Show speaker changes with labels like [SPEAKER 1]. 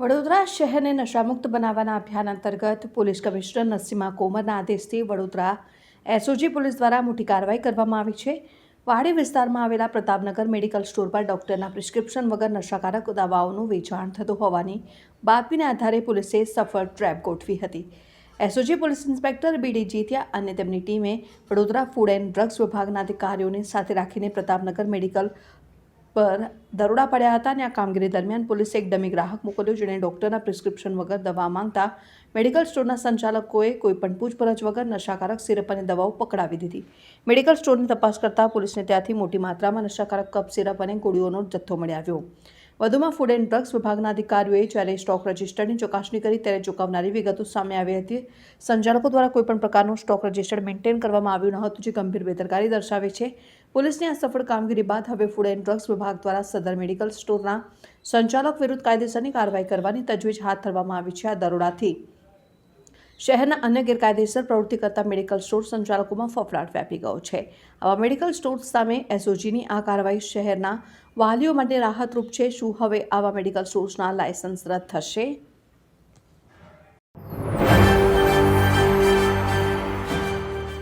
[SPEAKER 1] વડોદરા શહેરને નશામુક્ત બનાવવાના અભિયાન અંતર્ગત પોલીસ કમિશનર નસીમા કોમરના આદેશથી વડોદરા એસઓજી પોલીસ દ્વારા મોટી કાર્યવાહી કરવામાં આવી છે। વાડી વિસ્તારમાં આવેલા પ્રતાપનગર મેડિકલ સ્ટોર પર ડોક્ટરના પ્રિસ્ક્રિપ્શન વગર નશાકારક દવાઓનું વેચાણ થતું હોવાની બાતમીના આધારે પોલીસે સફળ ટ્રેપ ગોઠવી હતી। એસઓજી પોલીસ ઇન્સ્પેક્ટર બીડી જીતિયા અને તેમની ટીમે વડોદરા ફૂડ એન્ડ ડ્રગ્સ વિભાગના અધિકારીઓને સાથે રાખીને પ્રતાપનગર મેડિકલ પર દરોડા પડ્યા હતા અને આ કામગીરી દરમિયાન પોલીસે એક ડમી ગ્રાહક મોકલ્યો, જેણે ડોક્ટરના પ્રિસ્ક્રિપ્શન વગર દવા માંગતા મેડિકલ સ્ટોરના સંચાલકોએ કોઈપણ પૂછપરછ વગર નશાકારક સિરપ અને દવાઓ પકડાવી દીધી। મેડિકલ સ્ટોરની તપાસ કરતા પોલીસને ત્યાંથી મોટી માત્રામાં નશાકારક કપ સિરપ અને ગોળીઓનો જથ્થો મળી આવ્યો। વધુમાં ફૂડ એન્ડ ડ્રગ્સ વિભાગના અધિકારીઓએ જ્યારે સ્ટોક રજિસ્ટરની ચકાસણી કરી ત્યારે ચોંકાવનારી વિગતો સામે આવી હતી। સંચાલકો દ્વારા કોઈપણ પ્રકારનું સ્ટોક રજિસ્ટર મેન્ટેન કરવામાં આવ્યું ન હતું, જે ગંભીર બેદરકારી દર્શાવે છે। પોલીસની આ સફળ કામગીરી બાદ હવે ફૂડ એન્ડ ડ્રગ્સ વિભાગ દ્વારા સદર મેડિકલ સ્ટોરના સંચાલક વિરુદ્ધ કાયદેસરની કાર્યવાહી કરવાની તજવીજ હાથ ધરવામાં આવી છે। આ દરોડાથી શહેરના અન્ય ગેરકાયદેસર પ્રવૃત્તિ કરતા મેડિકલ સ્ટોર સંચાલકોમાં ફફડાટ વ્યાપી ગયો છે। આવા મેડિકલ સ્ટોર્સ સામે એસઓજીની આ કાર્યવાહી શહેરના વાલીઓ માટે રાહતરૂપ છે। શું હવે આવા મેડિકલ સ્ટોર્સના લાયસન્સ રદ થશે?